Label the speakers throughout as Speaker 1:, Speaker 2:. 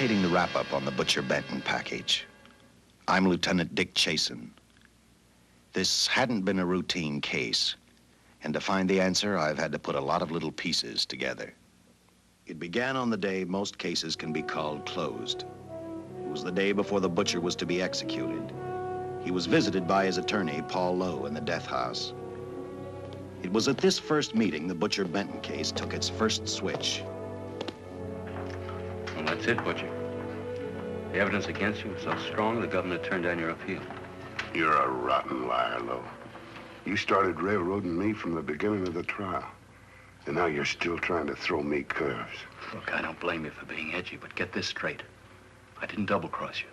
Speaker 1: imitating the wrap-up on the Butcher Benton package. I'm Lieutenant Dick Chason. This hadn't been a routine case, and to find the answer, I've had to put a lot of little pieces together. It began on the day most cases can be called closed. It was the day before the butcher was to be executed. He was visited by his attorney, Paul Lowe, in the death house. It was at this first meeting the Butcher Benton case took its first switch.
Speaker 2: Well, that's it, Butcher. The evidence against you was so strong, the governor turned down your appeal.
Speaker 3: You're a rotten liar, Lowe. You started railroading me from the beginning of the trial. And now you're still trying to throw me curves.
Speaker 2: Look, I don't blame you for being edgy, but get this straight. I didn't double-cross you.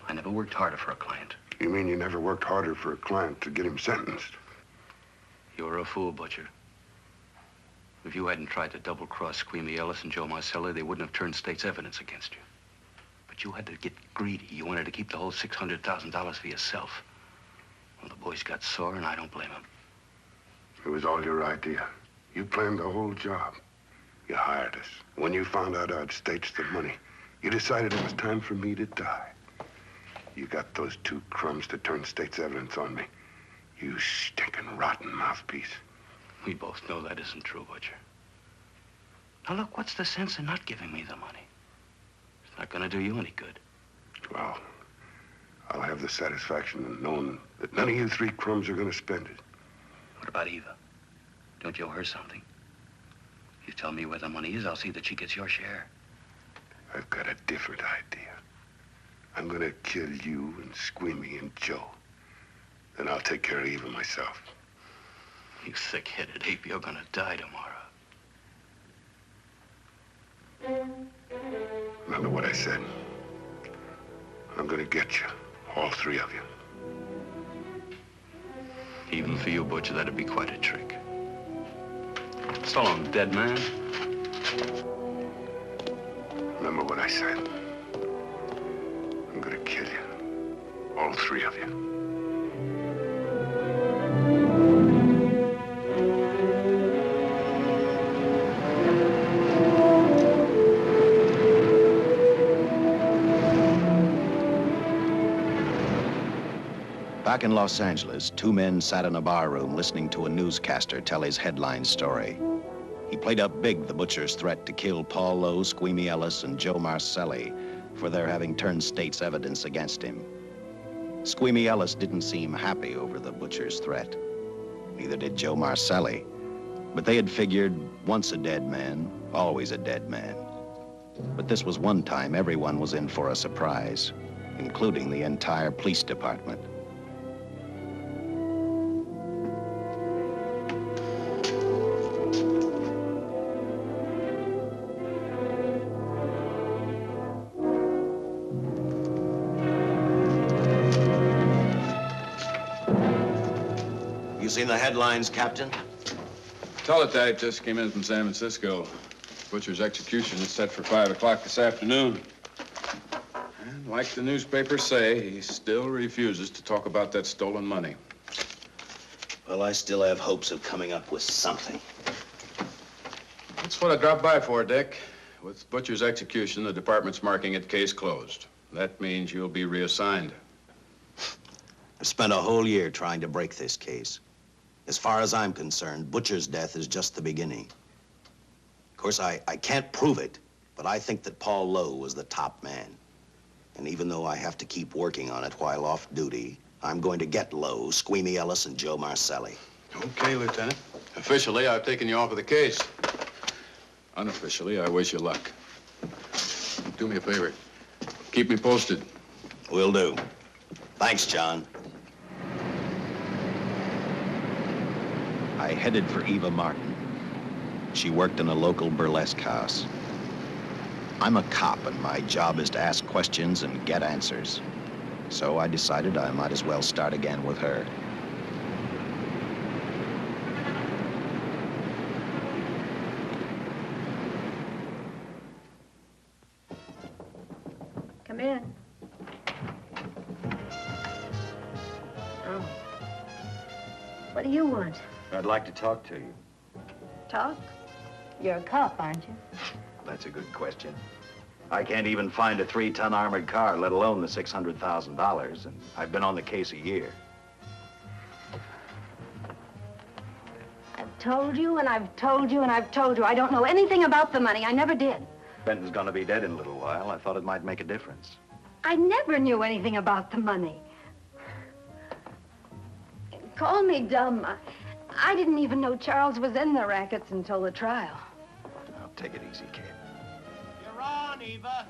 Speaker 2: I never worked harder for a client.
Speaker 3: You mean you never worked harder for a client to get him sentenced?
Speaker 2: You were a fool, Butcher. If you hadn't tried to double-cross Squeamy Ellis and Joe Marcelli, they wouldn't have turned state's evidence against you. But you had to get greedy. You wanted to keep the whole $600,000 for yourself. Well, the boys got sore, and I don't blame them.
Speaker 3: It was all your idea. You planned the whole job. You hired us. When you found out I'd staged the money, you decided it was time for me to die. You got those two crumbs to turn state's evidence on me. You stinking rotten mouthpiece.
Speaker 2: We both know that isn't true, Butcher. Now, look, what's the sense in not giving me the money? It's not gonna do you any good.
Speaker 3: Well, I'll have the satisfaction of knowing that none of you three crumbs are gonna spend it.
Speaker 2: What about Eva? Don't you owe her something? You tell me where the money is, I'll see that she gets your share.
Speaker 3: I've got a different idea. I'm gonna kill you and Squeamy and Joe. Then I'll take care of Eva myself.
Speaker 2: You thick-headed ape, you're gonna die tomorrow.
Speaker 3: Remember what I said. I'm gonna get you, all three of you.
Speaker 2: Even for you, Butcher, that'd be quite a trick. So long, dead man.
Speaker 3: Remember what I said. I'm gonna kill you, all three of you.
Speaker 1: Back in Los Angeles, two men sat in a bar room listening to a newscaster tell his headline story. He played up big the butcher's threat to kill Paul Lowe, Squeamy Ellis, and Joe Marcelli for their having turned state's evidence against him. Squeamy Ellis didn't seem happy over the butcher's threat. Neither did Joe Marcelli. But they had figured, once a dead man, always a dead man. But this was one time everyone was in for a surprise, including the entire police department.
Speaker 4: Seen the headlines, Captain?
Speaker 5: Teletype just came in from San Francisco. Butcher's execution is set for 5 o'clock this afternoon. And like the newspapers say, he still refuses to talk about that stolen money.
Speaker 4: Well, I still have hopes of coming up with something.
Speaker 5: That's what I dropped by for, Dick. With Butcher's execution, the department's marking it case closed. That means you'll be reassigned.
Speaker 4: I've spent a whole year trying to break this case. As far as I'm concerned, Butcher's death is just the beginning. Of course, I can't prove it, but I think that Paul Lowe was the top man. And even though I have to keep working on it while off duty, I'm going to get Lowe, Squeamy Ellis, and Joe Marcelli.
Speaker 5: Okay, Lieutenant. Officially, I've taken you off of the case. Unofficially, I wish you luck. Do me a favor. Keep me posted.
Speaker 4: Will do. Thanks, John.
Speaker 1: I headed for Eva Martin. She worked in a local burlesque house. I'm a cop, and my job is to ask questions and get answers. So I decided I might as well start again with her.
Speaker 6: Come in. Oh. What do you want?
Speaker 7: I'd like to talk to you.
Speaker 6: Talk? You're a cop, aren't you?
Speaker 1: That's a good question. I can't even find a 3-ton armored car, let alone the $600,000, and I've been on the case a year.
Speaker 6: I've told you, and I've told you, and I've told you. I don't know anything about the money. I never did.
Speaker 1: Benton's gonna be dead in a little while. I thought it might make a difference.
Speaker 6: I never knew anything about the money. Call me dumb. I didn't even know Charles was in the rackets until the trial.
Speaker 1: Now, take it easy, kid.
Speaker 4: You're on, Eva.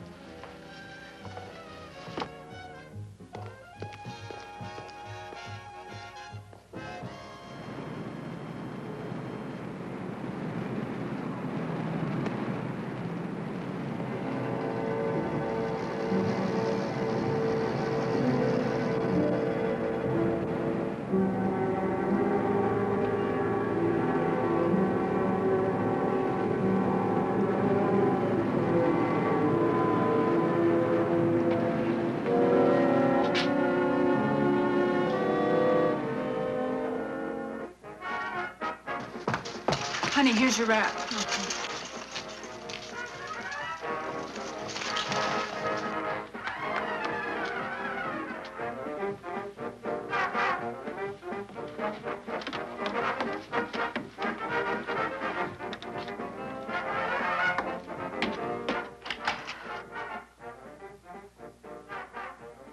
Speaker 8: Honey, here's your wrap.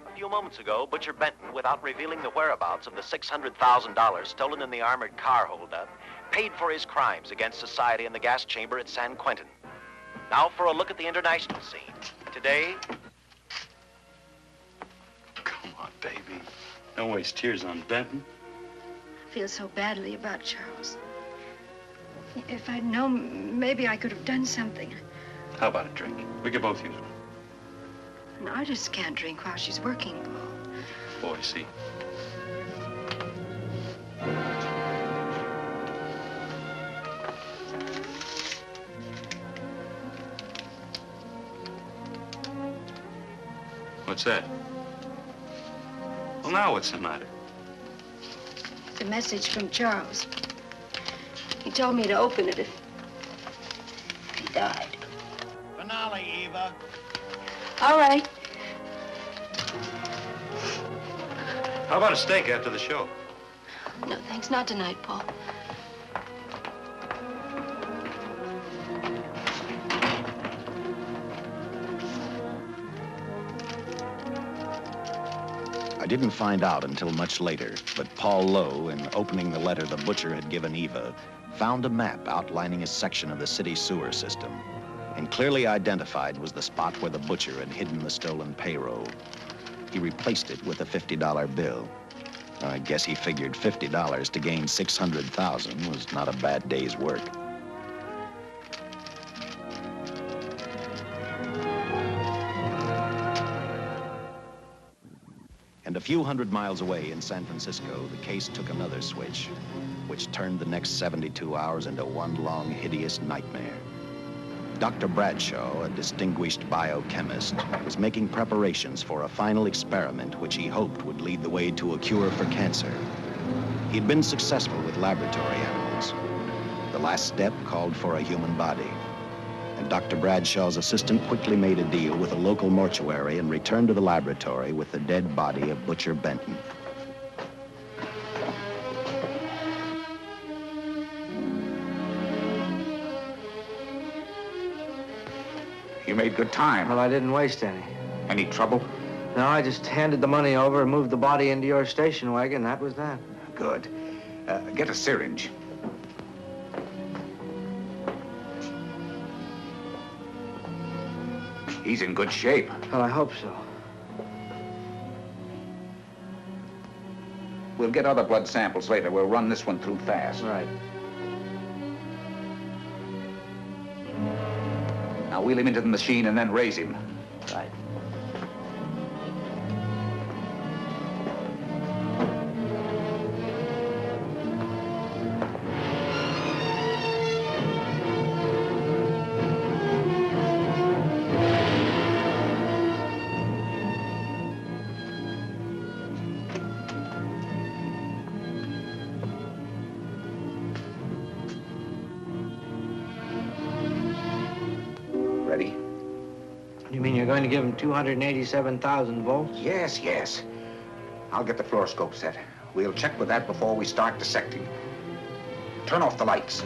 Speaker 1: A few moments ago, Butcher Benton, without revealing the whereabouts of the $600,000 stolen in the armored car holdup, paid for his crimes against society in the gas chamber at San Quentin. Now for a look at the international scene. Today...
Speaker 2: Come on, baby. Don't waste tears on Benton.
Speaker 6: I feel so badly about Charles. If I'd known, maybe I could have done something.
Speaker 2: How about a drink? We could both use one.
Speaker 6: An artist can't drink while she's working, Paul.
Speaker 2: Boy, see. What's that? Well, now what's the matter?
Speaker 6: It's a message from Charles. He told me to open it if he died.
Speaker 4: Finale, Eva.
Speaker 6: All right.
Speaker 2: How about a steak after the show?
Speaker 6: No, thanks. Not tonight, Paul.
Speaker 1: I didn't find out until much later, but Paul Lowe, in opening the letter the butcher had given Eva, found a map outlining a section of the city sewer system, and clearly identified was the spot where the butcher had hidden the stolen payroll. He replaced it with a $50 bill. I guess he figured $50 to gain $600,000 was not a bad day's work. And a few hundred miles away in San Francisco, the case took another switch, which turned the next 72 hours into one long, hideous nightmare. Dr. Bradshaw, a distinguished biochemist, was making preparations for a final experiment which he hoped would lead the way to a cure for cancer. He'd been successful with laboratory animals. The last step called for a human body. And Dr. Bradshaw's assistant quickly made a deal with a local mortuary and returned to the laboratory with the dead body of Butcher Benton.
Speaker 9: You made good time.
Speaker 10: Well, I didn't waste any.
Speaker 9: Any trouble?
Speaker 10: No, I just handed the money over and moved the body into your station wagon. That was that.
Speaker 9: Good. Get a syringe. He's in good shape.
Speaker 10: Well, I hope so.
Speaker 9: We'll get other blood samples later. We'll run this one through fast.
Speaker 10: Right.
Speaker 9: Now wheel him into the machine and then raise him.
Speaker 10: Right.
Speaker 9: Ready?
Speaker 10: You mean you're going to give him 287,000 volts?
Speaker 9: Yes, yes. I'll get the fluoroscope set. We'll check with that before we start dissecting. Turn off the lights.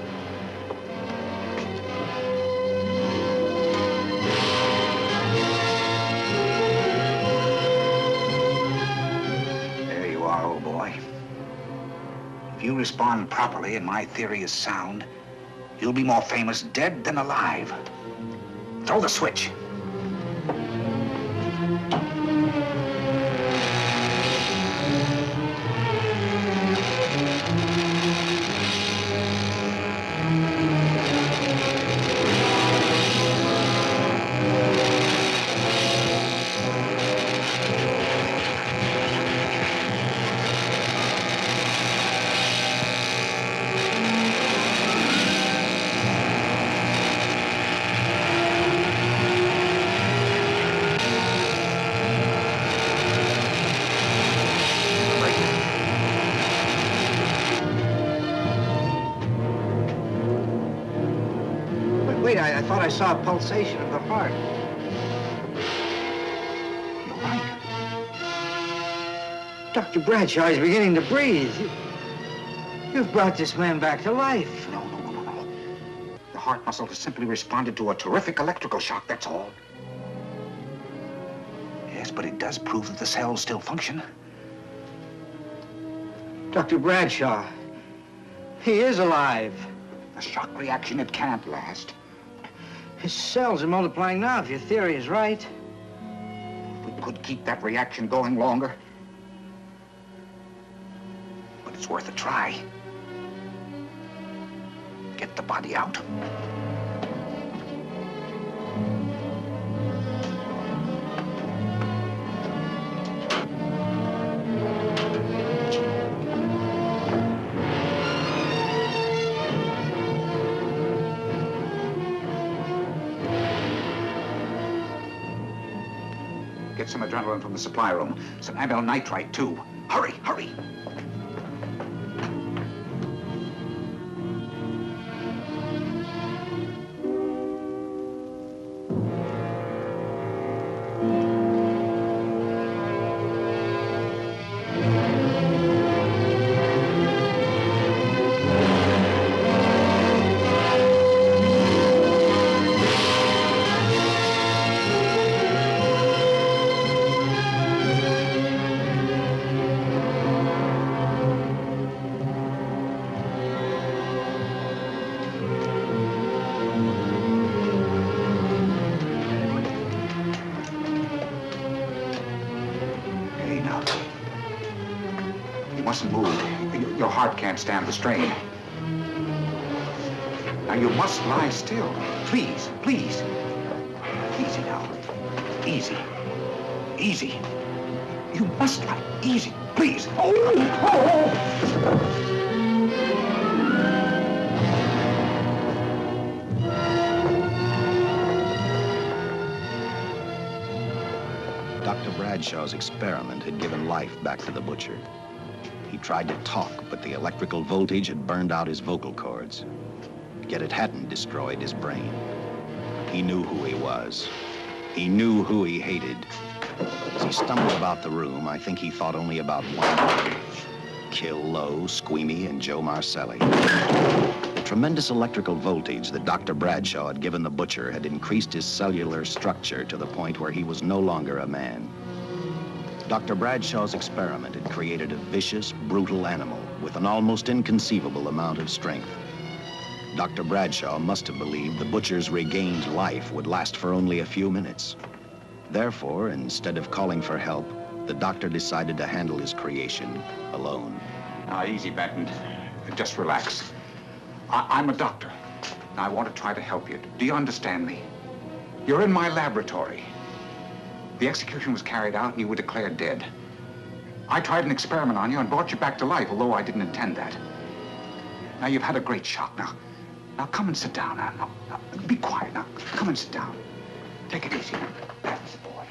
Speaker 9: There you are, old boy. If you respond properly and my theory is sound, you'll be more famous dead than alive. Throw the switch.
Speaker 10: Wait, I thought I saw a pulsation of the heart.
Speaker 9: You're right.
Speaker 10: Dr. Bradshaw is beginning to breathe. You've brought this man back to life.
Speaker 9: No. The heart muscle has simply responded to a terrific electrical shock, that's all. Yes, but it does prove that the cells still function.
Speaker 10: Dr. Bradshaw, he is alive.
Speaker 9: A shock reaction, it can't last.
Speaker 10: His cells are multiplying now, if your theory is right.
Speaker 9: If we could keep that reaction going longer. But it's worth a try. Get the body out. Get some adrenaline from the supply room. Some amyl nitrite, too. Hurry, hurry. Your heart can't stand the strain. Now, you must lie still. Please, please. Easy now. Easy. Easy. You must lie. Easy, please.
Speaker 1: Dr. Bradshaw's experiment had given life back to the butcher. He tried to talk, but the electrical voltage had burned out his vocal cords. Yet it hadn't destroyed his brain. He knew who he was. He knew who he hated. As he stumbled about the room, I think he thought only about one: kill Lowe, Squeamy, and Joe Marcelli. The tremendous electrical voltage that Dr. Bradshaw had given the butcher had increased his cellular structure to the point where he was no longer a man. Dr. Bradshaw's experiment had created a vicious, brutal animal with an almost inconceivable amount of strength. Dr. Bradshaw must have believed the butcher's regained life would last for only a few minutes. Therefore, instead of calling for help, the doctor decided to handle his creation alone.
Speaker 9: Now, easy, Benton. Just relax. I'm a doctor. I want to try to help you. Do you understand me? You're in my laboratory. The execution was carried out and you were declared dead. I tried an experiment on you and brought you back to life, although I didn't intend that. Now, you've had a great shock. Now come and sit down. Now, be quiet. Now, come and sit down. Take it easy. That's the boy.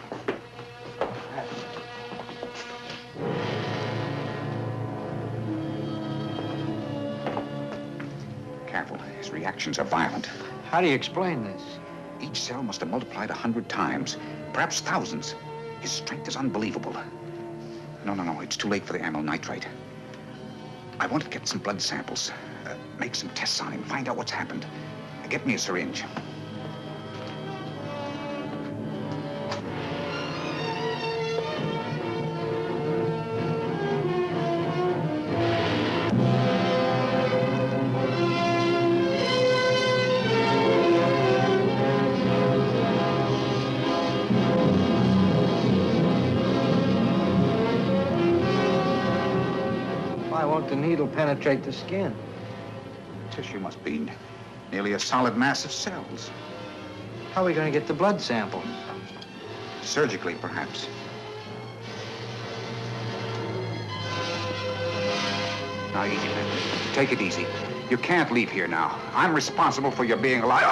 Speaker 9: Careful. His reactions are violent.
Speaker 10: How do you explain this?
Speaker 9: Each cell must have multiplied 100 times, perhaps thousands. His strength is unbelievable. No, it's too late for the amyl nitrite. I want to get some blood samples, make some tests on him, find out what's happened. Get me a syringe.
Speaker 10: Why won't the needle penetrate the skin?
Speaker 9: Tissue must be nearly a solid mass of cells.
Speaker 10: How are we going to get the blood sample?
Speaker 9: Surgically, perhaps. Now, easy, man. Take it easy. You can't leave here now. I'm responsible for your being alive.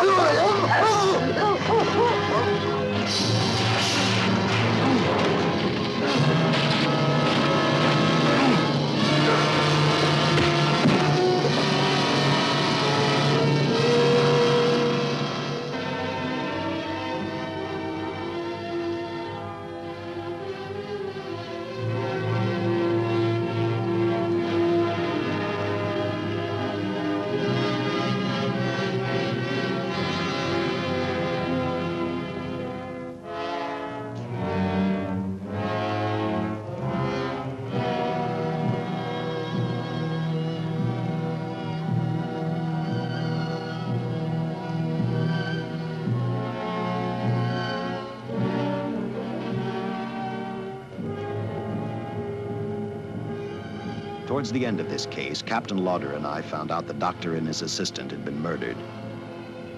Speaker 1: Towards the end of this case, Captain Lauder and I found out the doctor and his assistant had been murdered.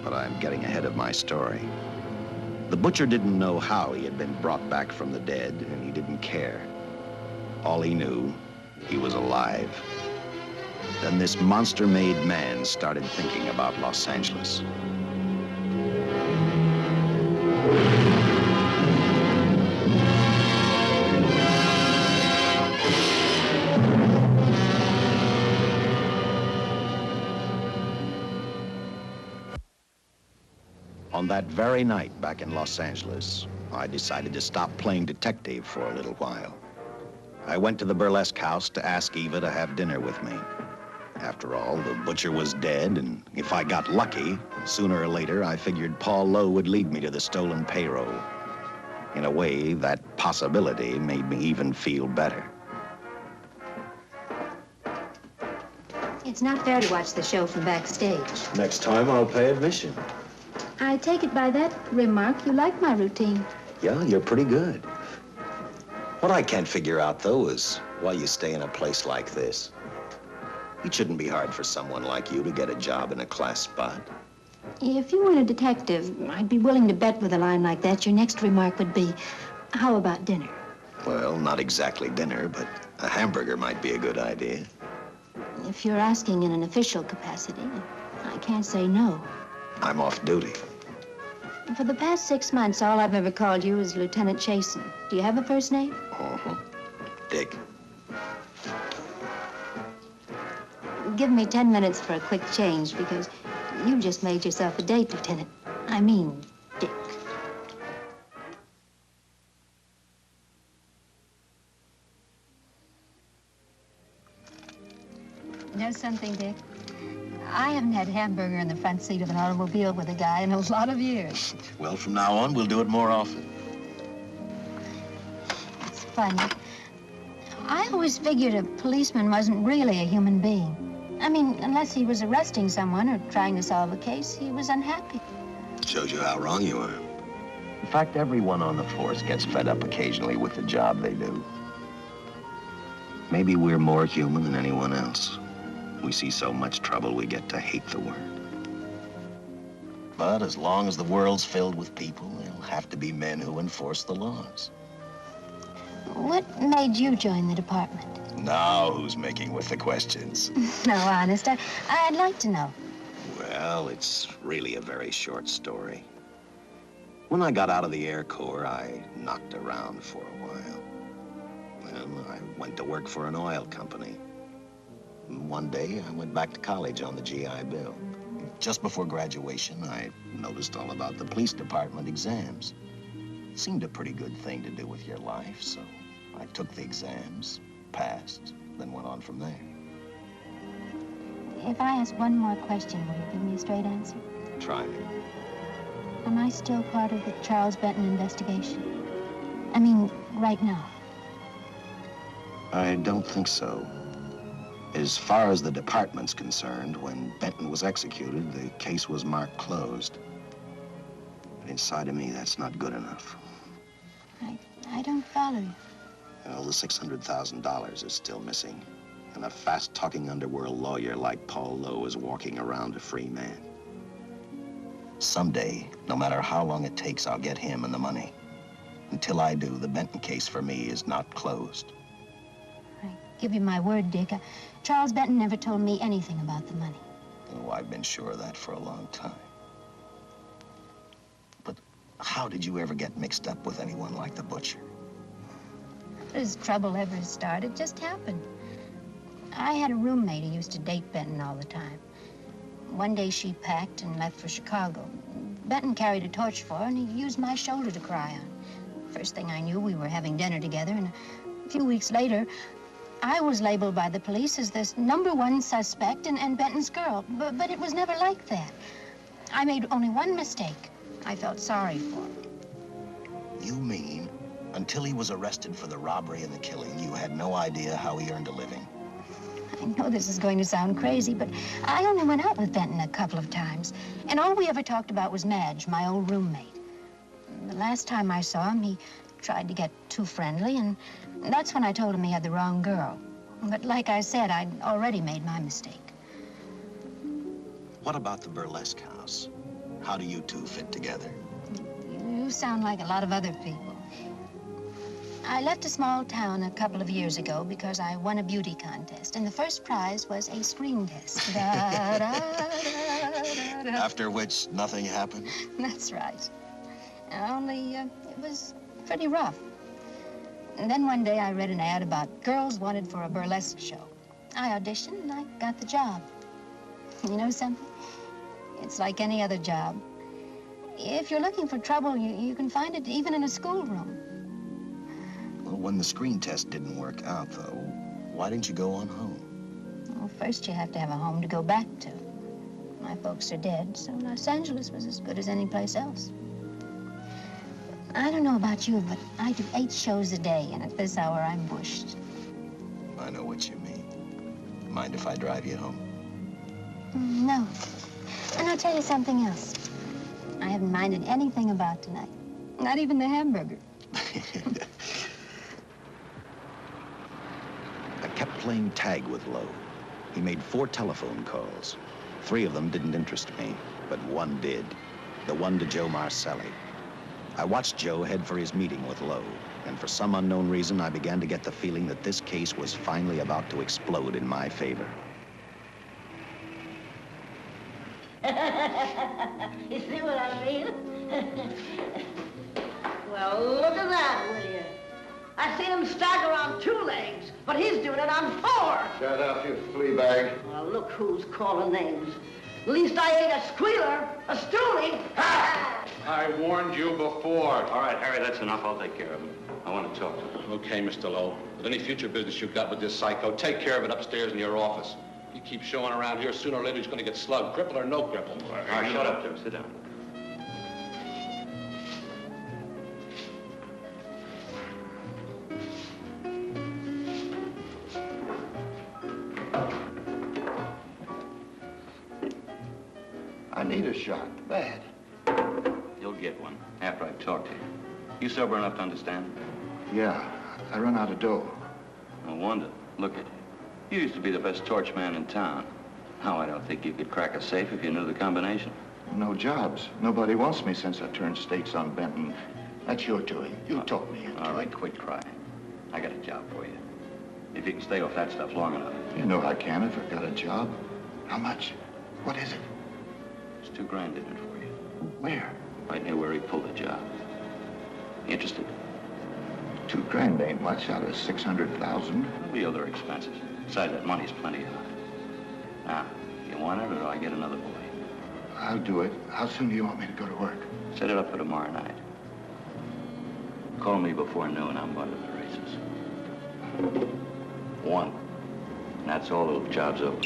Speaker 1: But I'm getting ahead of my story. The butcher didn't know how he had been brought back from the dead, and he didn't care. All he knew, he was alive. Then this monster-made man started thinking about Los Angeles. On that very night back in Los Angeles, I decided to stop playing detective for a little while. I went to the burlesque house to ask Eva to have dinner with me. After all, the butcher was dead, and if I got lucky, sooner or later, I figured Paul Lowe would lead me to the stolen payroll. In a way, that possibility made me even feel better.
Speaker 6: It's not fair to watch the show from backstage.
Speaker 4: Next time, I'll pay admission.
Speaker 6: I take it by that remark you like my routine.
Speaker 4: Yeah, you're pretty good. What I can't figure out, though, is why you stay in a place like this. It shouldn't be hard for someone like you to get a job in a class spot.
Speaker 6: If you weren't a detective, I'd be willing to bet with a line like that your next remark would be, how about dinner?
Speaker 4: Well, not exactly dinner, but a hamburger might be a good idea.
Speaker 6: If you're asking in an official capacity, I can't say no.
Speaker 4: I'm off duty.
Speaker 6: For the past 6 months, all I've ever called you is Lieutenant Chason. Do you have a first name?
Speaker 4: Uh-huh. Dick.
Speaker 6: Give me 10 minutes for a quick change, because you just made yourself a date, Lieutenant. I mean, Dick. You know something, Dick? I haven't had hamburger in the front seat of an automobile with a guy in a lot of years.
Speaker 4: Well, from now on, we'll do it more often.
Speaker 6: It's funny. I always figured a policeman wasn't really a human being. I mean, unless he was arresting someone or trying to solve a case, he was unhappy.
Speaker 4: Shows you how wrong you are.
Speaker 1: In fact, everyone on the force gets fed up occasionally with the job they do. Maybe we're more human than anyone else. We see so much trouble, we get to hate the word. But as long as the world's filled with people, there'll have to be men who enforce the laws.
Speaker 6: What made you join the department?
Speaker 1: Now who's making with the questions?
Speaker 6: No, honest, I'd like to know.
Speaker 1: Well, it's really a very short story. When I got out of the Air Corps, I knocked around for a while. Well, I went to work for an oil company. One day, I went back to college on the GI Bill.
Speaker 4: just before graduation, I noticed all about the police department exams. Seemed a pretty good thing to do with your life, so I took the exams, passed, then went on from there.
Speaker 6: If I ask one more question, will you give me a straight answer?
Speaker 4: Try me.
Speaker 6: Am I still part of the Charles Benton investigation? I mean, right now.
Speaker 4: I don't think so. As far as the department's concerned, when Benton was executed, the case was marked closed. But inside of me, that's not good enough.
Speaker 6: I don't follow you.
Speaker 4: Well, the $600,000 is still missing. And a fast-talking underworld lawyer like Paul Lowe is walking around a free man. Someday, no matter how long it takes, I'll get him and the money. Until I do, the Benton case for me is not closed.
Speaker 6: I give you my word, Dick. Charles Benton never told me anything about the money.
Speaker 4: Oh, I've been sure of that for a long time. But how did you ever get mixed up with anyone like the butcher?
Speaker 6: His trouble ever started just happened. I had a roommate who used to date Benton all the time. One day she packed and left for Chicago. Benton carried a torch for her, and he used my shoulder to cry on. First thing I knew, we were having dinner together, and a few weeks later, I was labeled by the police as this #1 suspect and Benton's girl, but it was never like that. I made only one mistake. I felt sorry for him.
Speaker 4: You mean, until he was arrested for the robbery and the killing, you had no idea how he earned a living?
Speaker 6: I know this is going to sound crazy, but I only went out with Benton a couple of times, and all we ever talked about was Madge, my old roommate. The last time I saw him, he tried to get too friendly, and that's when I told him he had the wrong girl. But like I said, I'd already made my mistake.
Speaker 4: What about the burlesque house? How do you two fit together?
Speaker 6: You sound like a lot of other people. I left a small town a couple of years ago because I won a beauty contest, and the first prize was a screen test. Da, da, da, da.
Speaker 4: After which, nothing happened?
Speaker 6: That's right. Only, it was pretty rough. And then one day I read an ad about girls wanted for a burlesque show. I auditioned and I got the job. You know something? It's like any other job. If you're looking for trouble, you can find it even in a schoolroom.
Speaker 4: Well, when the screen test didn't work out, though, why didn't you go on home?
Speaker 6: Well, first you have to have a home to go back to. My folks are dead, so Los Angeles was as good as any place else. I don't know about you, but I do 8 shows a day, and at this hour, I'm bushed.
Speaker 4: I know what you mean. Mind if I drive you home?
Speaker 6: No. And I'll tell you something else. I haven't minded anything about tonight. Not even the hamburger.
Speaker 1: I kept playing tag with Lowe. He made 4 telephone calls. 3 of them didn't interest me, but one did. The one to Joe Marcelli. I watched Joe head for his meeting with Lowe, and for some unknown reason, I began to get the feeling that this case was finally about to explode in my favor.
Speaker 8: You see what I mean? Well, look at that, will you? I seen him stagger on 2 legs, but he's doing it on 4.
Speaker 3: Shut up, you flea bag.
Speaker 8: Well, look who's calling names. At least I ain't a squealer, a stoolie. Ha!
Speaker 5: I warned you before.
Speaker 2: All right, Harry, that's enough. I'll take care of him. I want to talk to him.
Speaker 11: Okay, Mr. Lowe. With any future business you've got with this psycho, take care of it upstairs in your office. If you keep showing around here, sooner or later he's going to get slugged, cripple or no cripple.
Speaker 2: All right, shut up, Joe. Sit down.
Speaker 3: I need a shot, bad.
Speaker 2: You'll get one after I've talked to you. You sober enough to understand?
Speaker 3: Yeah, I run out of dough.
Speaker 2: No wonder. Look at you. You used to be the best torch man in town. Now I don't think you could crack a safe if you knew the combination.
Speaker 3: No jobs. Nobody wants me since I turned stakes on Benton. That's your doing. You taught me.
Speaker 2: All right, quit crying. I got a job for you. If you can stay off that stuff long enough.
Speaker 3: You know I can if I got a job. How much? What is it?
Speaker 2: There's $2 grand in it for you.
Speaker 3: Where?
Speaker 2: Right near where he pulled the job. Interested?
Speaker 3: $2 grand ain't much out of 600,000.
Speaker 2: There'll be other expenses. Besides, that money's plenty of it. Now, you want it or do I get another boy?
Speaker 3: I'll do it. How soon do you want me to go to work?
Speaker 2: Set it up for tomorrow night. Call me before noon. I'm going to the races. 1. And that's all. The job's over.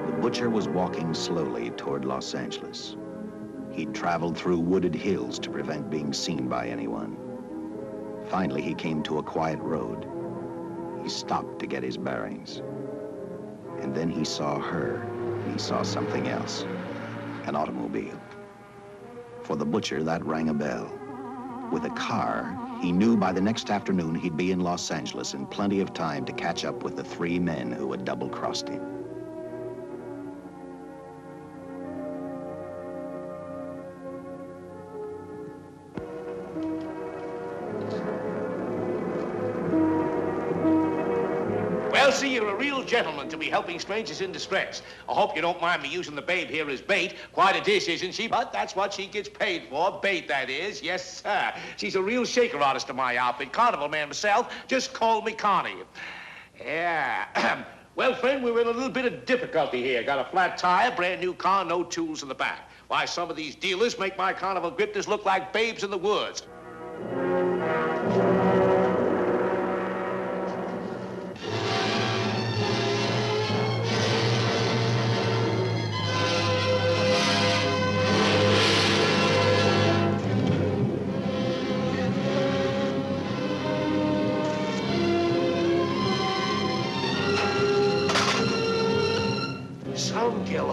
Speaker 1: The butcher was walking slowly toward Los Angeles. He'd traveled through wooded hills to prevent being seen by anyone. Finally, he came to a quiet road. He stopped to get his bearings. And then he saw her. He saw something else. An automobile. For the butcher, that rang a bell. With a car, he knew by the next afternoon he'd be in Los Angeles in plenty of time to catch up with the 3 men who had double-crossed him.
Speaker 12: Well, see, you're a real gentleman to be helping strangers in distress. I hope you don't mind me using the babe here as bait. Quite a dish, isn't she? But that's what she gets paid for. Bait, that is. Yes, sir. She's a real shaker artist of my outfit. Carnival man myself. Just call me Connie. Yeah. Well, friend, we're in a little bit of difficulty here. Got a flat tire, brand new car, no tools in the back. Why, some of these dealers make my carnival grifters look like babes in the woods.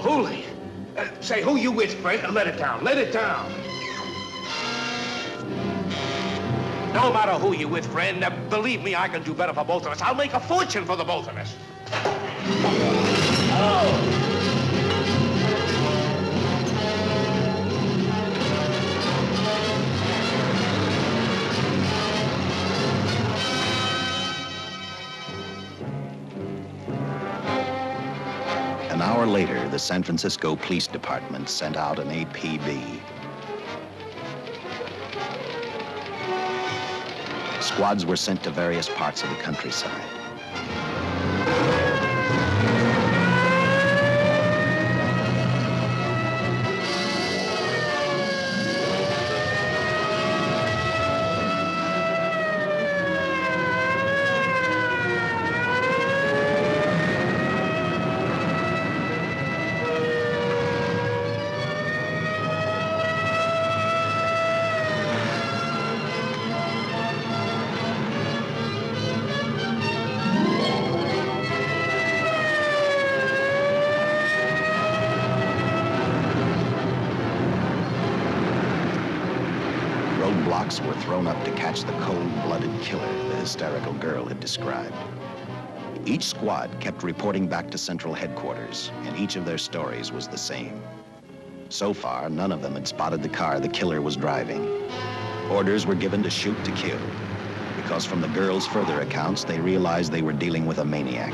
Speaker 12: Holy. Say, who you with, friend? Let it down. Let it down. No matter who you with, friend, believe me, I can do better for both of us. I'll make a fortune for the both of us. Oh!
Speaker 1: An hour later, the San Francisco Police Department sent out an APB. Squads were sent to various parts of the countryside. Roadblocks were thrown up to catch the cold-blooded killer the hysterical girl had described. Each squad kept reporting back to Central Headquarters, and each of their stories was the same. So far, none of them had spotted the car the killer was driving. Orders were given to shoot to kill, because from the girls' further accounts, they realized they were dealing with a maniac.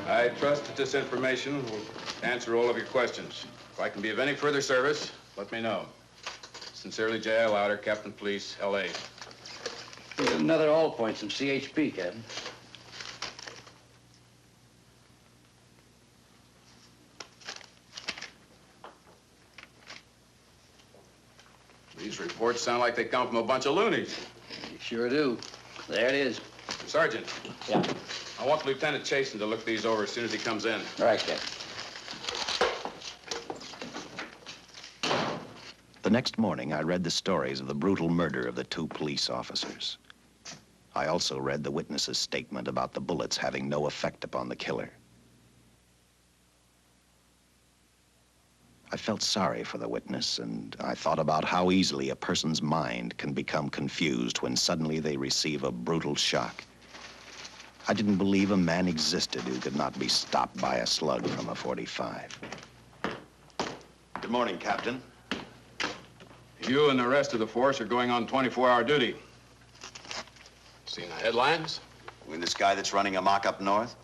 Speaker 5: I trust that this information will answer all of your questions. If I can be of any further service, let me know. Sincerely, J.I. Louder, Captain Police, L.A.
Speaker 2: Here's another all points from CHP, Captain.
Speaker 5: These reports sound like they come from a bunch of loonies.
Speaker 2: You sure do. There it is.
Speaker 5: Sergeant.
Speaker 2: Yeah.
Speaker 5: I want Lieutenant Chason to look these over as soon as he comes in.
Speaker 2: All right, Captain.
Speaker 1: The next morning, I read the stories of the brutal murder of the 2 police officers. I also read the witness's statement about the bullets having no effect upon the killer. I felt sorry for the witness, and I thought about how easily a person's mind can become confused when suddenly they receive a brutal shock. I didn't believe a man existed who could not be stopped by a slug from a .45.
Speaker 4: Good morning, Captain.
Speaker 5: You and the rest of the force are going on 24-hour duty. Seen the headlines?
Speaker 4: You mean this guy that's running amok up north?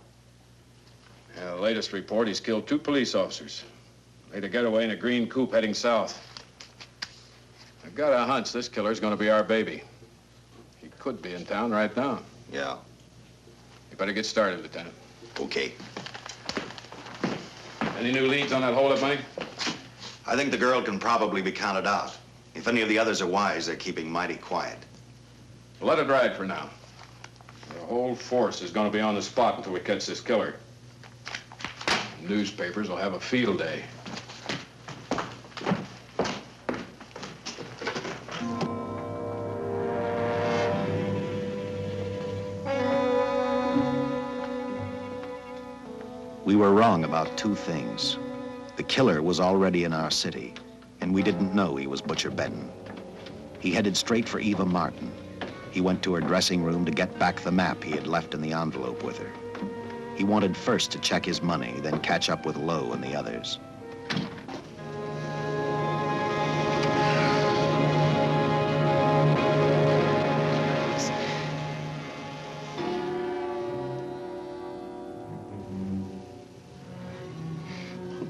Speaker 5: Yeah, the latest report, he's killed 2 police officers. Made a getaway in a green coupe heading south. I've got a hunch this killer's gonna be our baby. He could be in town right now.
Speaker 4: Yeah.
Speaker 5: You better get started, Lieutenant.
Speaker 4: Okay.
Speaker 5: Any new leads on that holdup money?
Speaker 4: I think the girl can probably be counted out. If any of the others are wise, they're keeping mighty quiet.
Speaker 5: Well, let it ride for now. The whole force is gonna be on the spot until we catch this killer. Newspapers will have a field day.
Speaker 1: We were wrong about 2 things. The killer was already in our city, and we didn't know he was Butcher Benton. He headed straight for Eva Martin. He went to her dressing room to get back the map he had left in the envelope with her. He wanted first to check his money, then catch up with Lowe and the others.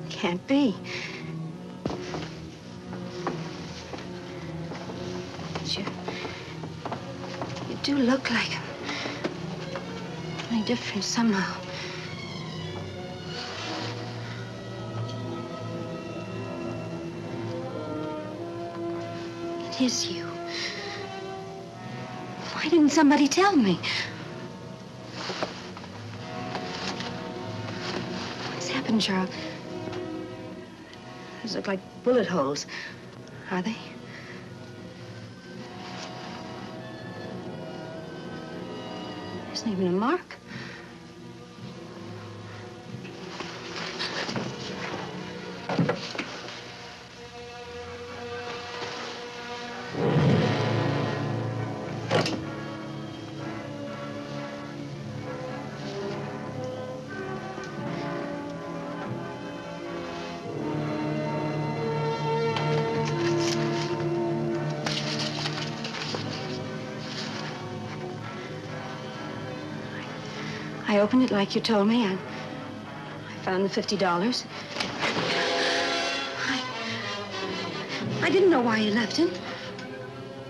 Speaker 6: Can't be. But you do look like him. Only different somehow. It is you. Why didn't somebody tell me? What's happened, Charles? Those look like bullet holes. Are they? There isn't even a mark. I opened it like you told me, and I found the $50. I didn't know why you left him.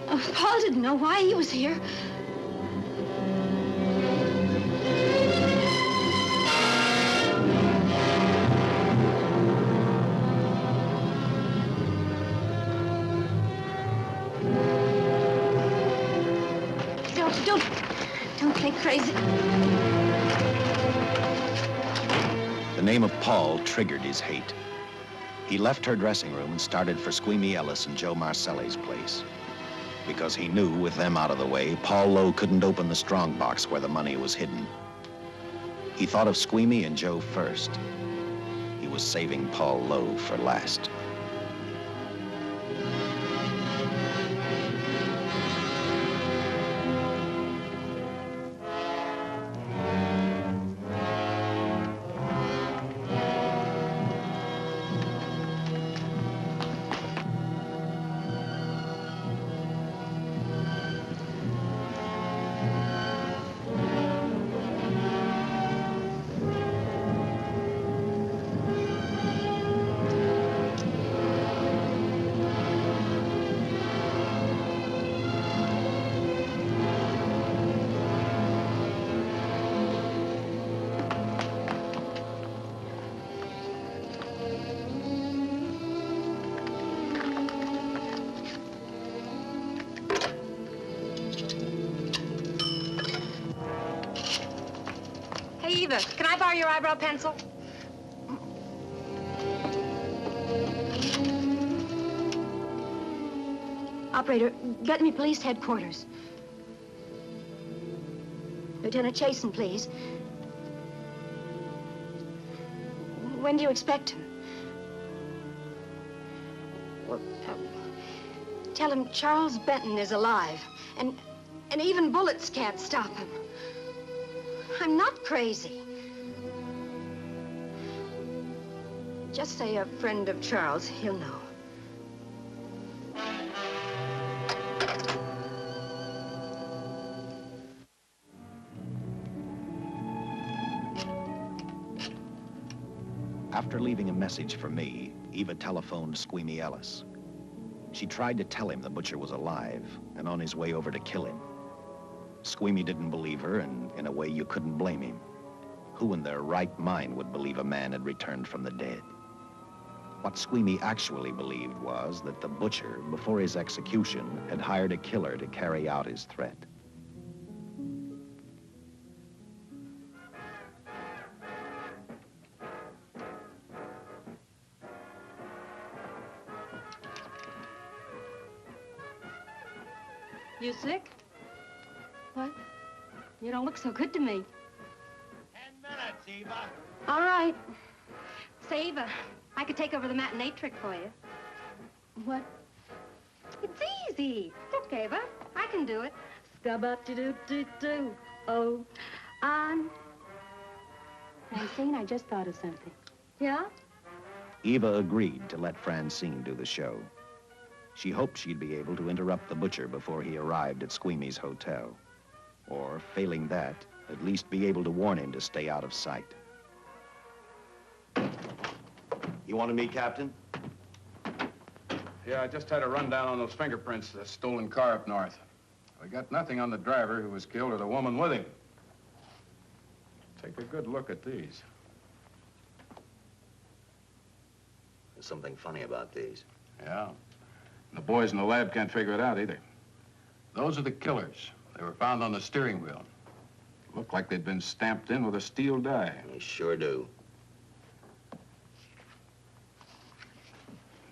Speaker 6: Paul didn't know why he was here. Don't play crazy.
Speaker 1: The name of Paul triggered his hate. He left her dressing room and started for Squeamy Ellis and Joe Marcelli's place. Because he knew, with them out of the way, Paul Lowe couldn't open the strongbox where the money was hidden. He thought of Squeamy and Joe first. He was saving Paul Lowe for last.
Speaker 13: Hey, Eva, can I borrow your eyebrow pencil?
Speaker 6: Operator, get me police headquarters. Lieutenant Chason, please. When do you expect him? Well, tell him Charles Benton is alive, and even bullets can't stop him. I'm not crazy. Just say a friend of Charles, he'll know.
Speaker 1: After leaving a message for me, Eva telephoned Squeamy Ellis. She tried to tell him the butcher was alive and on his way over to kill him. Squeamy didn't believe her, and in a way you couldn't blame him. Who in their right mind would believe a man had returned from the dead? What Squeamy actually believed was that the butcher, before his execution, had hired a killer to carry out his threat.
Speaker 13: You sick? What? You don't look so good to me.
Speaker 12: 10 minutes, Eva.
Speaker 13: All right. Say, Eva, I could take over the matinee trick for you. What? It's easy. Look, Eva, I can do it. Scabba-doo-doo-doo. Oh, Francine, I just thought of something. Yeah?
Speaker 1: Eva agreed to let Francine do the show. She hoped she'd be able to interrupt the butcher before he arrived at Squeamy's hotel. Or, failing that, at least be able to warn him to stay out of sight.
Speaker 4: You wanted me, Captain?
Speaker 5: Yeah, I just had a rundown on those fingerprints of the stolen car up north. We got nothing on the driver who was killed or the woman with him. Take a good look at these.
Speaker 4: There's something funny about these.
Speaker 5: Yeah. The boys in the lab can't figure it out either. Those are the killers. They were found on the steering wheel. Looked like they'd been stamped in with a steel die.
Speaker 4: They sure do.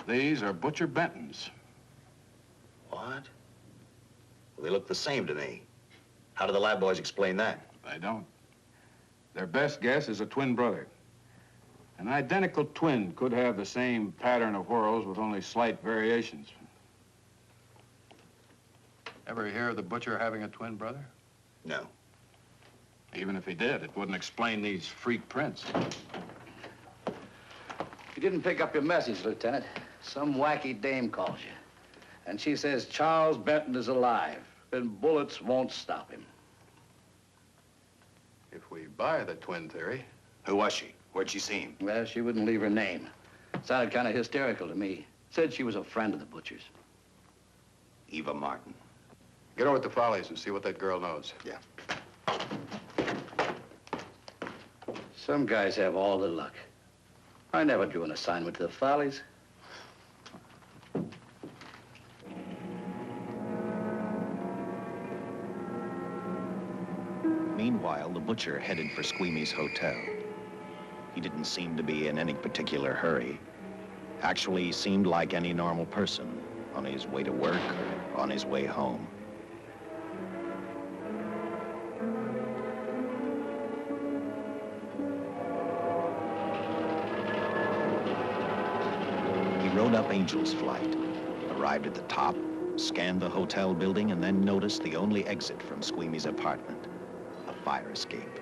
Speaker 5: These are Butcher Benton's.
Speaker 4: What? Well, they look the same to me. How do the lab boys explain that?
Speaker 5: They don't. Their best guess is a twin brother. An identical twin could have the same pattern of whorls with only slight variations. Ever hear of the butcher having a twin brother?
Speaker 4: No.
Speaker 5: Even if he did, it wouldn't explain these freak prints.
Speaker 2: You didn't pick up your message, Lieutenant. Some wacky dame calls you. And she says Charles Benton is alive, and bullets won't stop him.
Speaker 5: If we buy the twin theory...
Speaker 4: Who was she? Where'd she see him?
Speaker 2: Well, she wouldn't leave her name. Sounded kind of hysterical to me. Said she was a friend of the butcher's.
Speaker 4: Eva Martin.
Speaker 5: Get over at the Follies and see what that girl knows.
Speaker 4: Yeah.
Speaker 2: Some guys have all the luck. I never drew an assignment to the Follies.
Speaker 1: Meanwhile, the butcher headed for Squeamy's hotel. He didn't seem to be in any particular hurry. Actually, he seemed like any normal person, on his way to work or on his way home. He rode up Angel's Flight, arrived at the top, scanned the hotel building, and then noticed the only exit from Squeamy's apartment, a fire escape.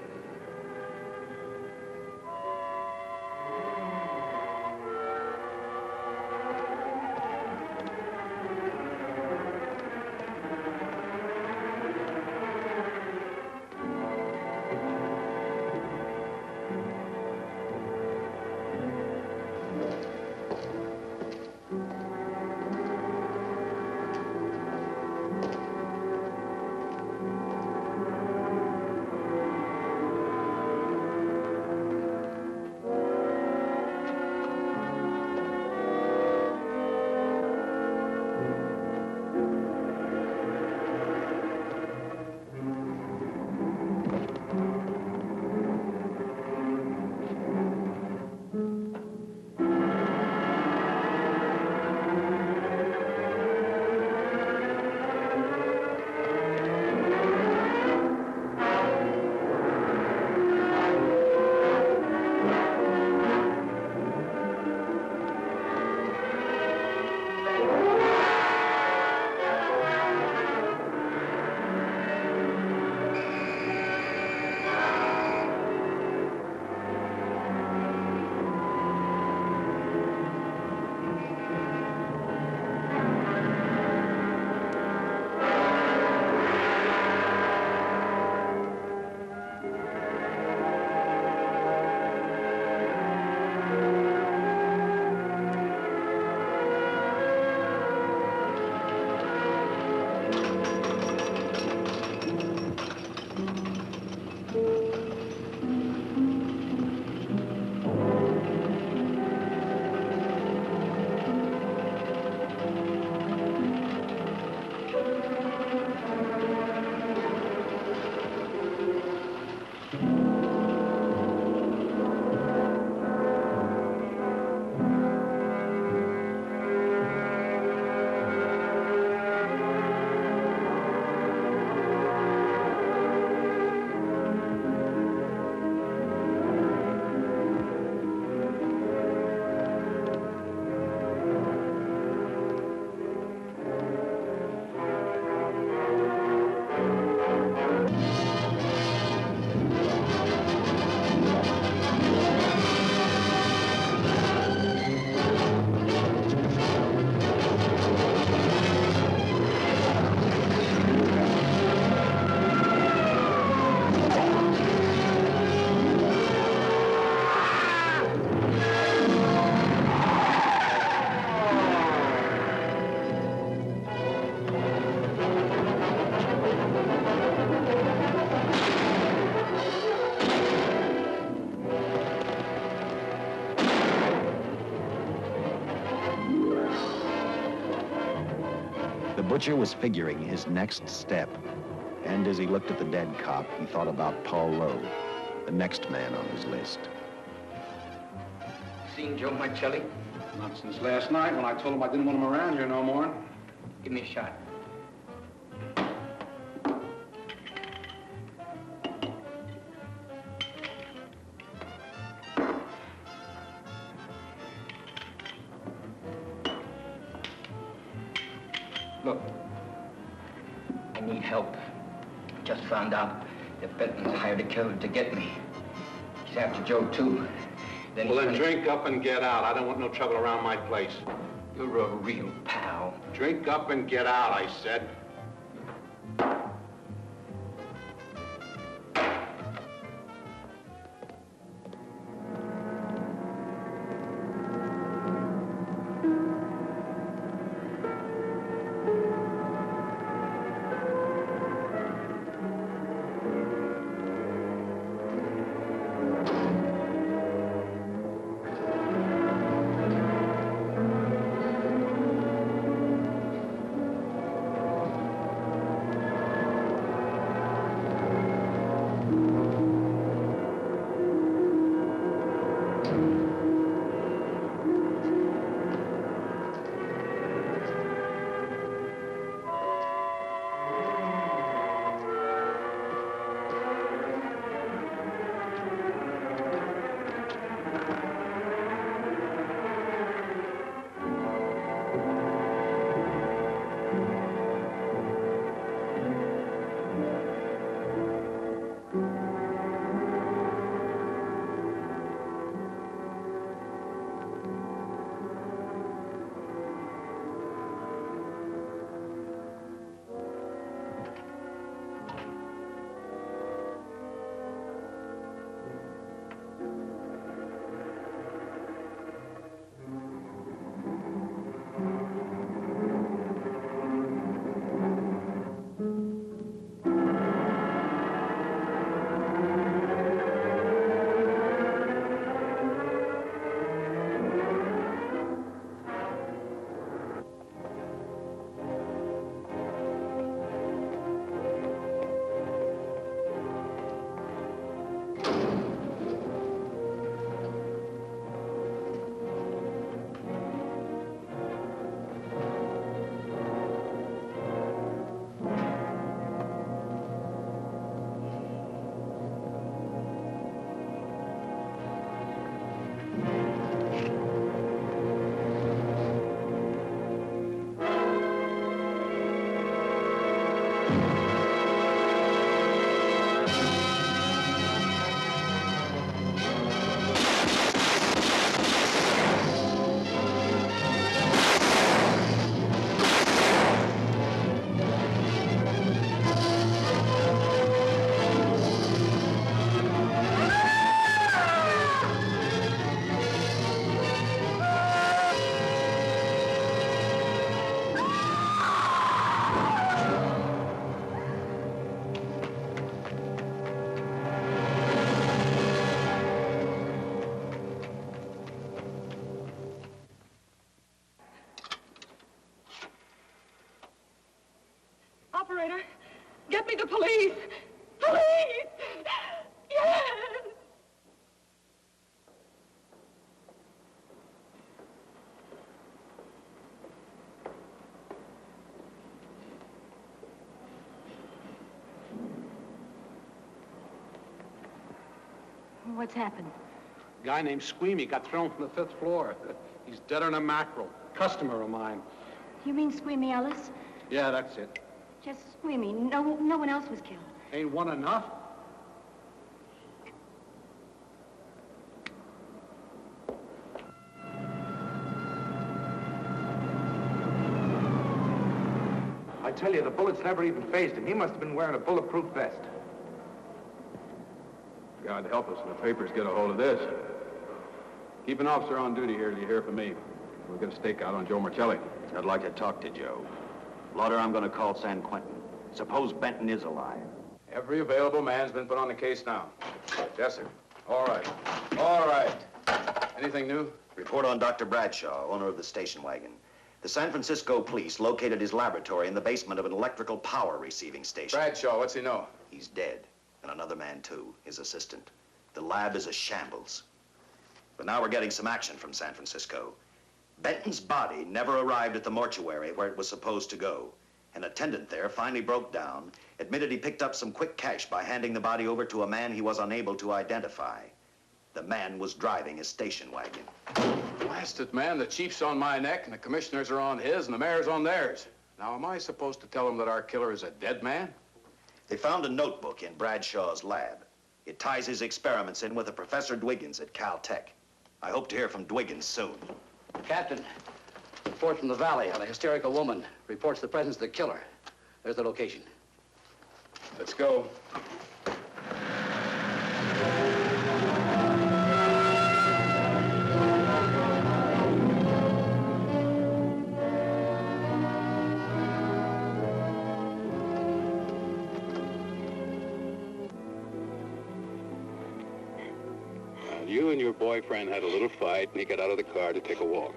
Speaker 1: Butcher was figuring his next step. And as he looked at the dead cop, he thought about Paul Lowe, the next man on his list.
Speaker 14: Seen Joe Marcelli?
Speaker 11: Not since last night when I told him I didn't want him around here no more.
Speaker 14: Give me a shot. Look, I need help. Just found out that Benton's hired a killer to get me. He's after Joe, too.
Speaker 11: Well, then drink up and get out. I don't want no trouble around my place.
Speaker 14: You're a real pal.
Speaker 11: Drink up and get out, I said.
Speaker 15: Operator, get me the police! Police! Yes!
Speaker 13: What's happened?
Speaker 11: A guy named Squeamy got thrown from the 5th floor. He's deader than a mackerel. Customer of mine.
Speaker 13: You mean Squeamy Ellis?
Speaker 11: Yeah, that's it.
Speaker 13: Just Squeamy. No one else was killed.
Speaker 11: Ain't one enough?
Speaker 16: I tell you, the bullets never even phased him. He must have been wearing a bulletproof vest.
Speaker 5: God help us when the papers get a hold of this. Keep an officer on duty here till you hear from me. We'll get a stakeout on Joe Marcelli.
Speaker 4: I'd like to talk to Joe. Lauder, I'm going to call San Quentin. Suppose Benton is alive.
Speaker 5: Every available man's been put on the case now. Yes, sir. All right. All right. Anything new?
Speaker 4: Report on Dr. Bradshaw, owner of the station wagon. The San Francisco police located his laboratory in the basement of an electrical power receiving station.
Speaker 5: Bradshaw, what's he know?
Speaker 4: He's dead. And another man, too, his assistant. The lab is a shambles. But now we're getting some action from San Francisco. Benton's body never arrived at the mortuary where it was supposed to go. An attendant there finally broke down, admitted he picked up some quick cash by handing the body over to a man he was unable to identify. The man was driving a station wagon.
Speaker 5: Blast it, man. The chief's on my neck, and the commissioners are on his, and the mayor's on theirs. Now, am I supposed to tell them that our killer is a dead man?
Speaker 4: They found a notebook in Bradshaw's lab. It ties his experiments in with a Professor Dwiggins at Caltech. I hope to hear from Dwiggins soon.
Speaker 14: Captain, report from the valley on a hysterical woman. Reports the presence of the killer. There's the location.
Speaker 5: Let's go.
Speaker 11: You and your boyfriend had a little fight, and he got out of the car to take a walk.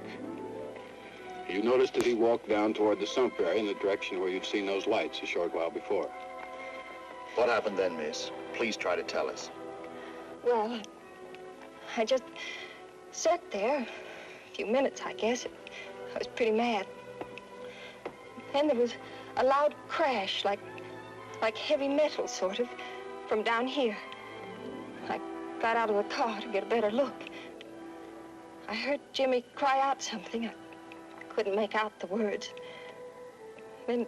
Speaker 11: You noticed that he walked down toward the sump area in the direction where you'd seen those lights a short while before.
Speaker 4: What happened then, miss? Please try to tell us.
Speaker 15: Well, I just sat there a few minutes, I guess. I was pretty mad. Then there was a loud crash, like heavy metal, sort of, from down here. I got out of the car to get a better look. I heard Jimmy cry out something. I couldn't make out the words. Then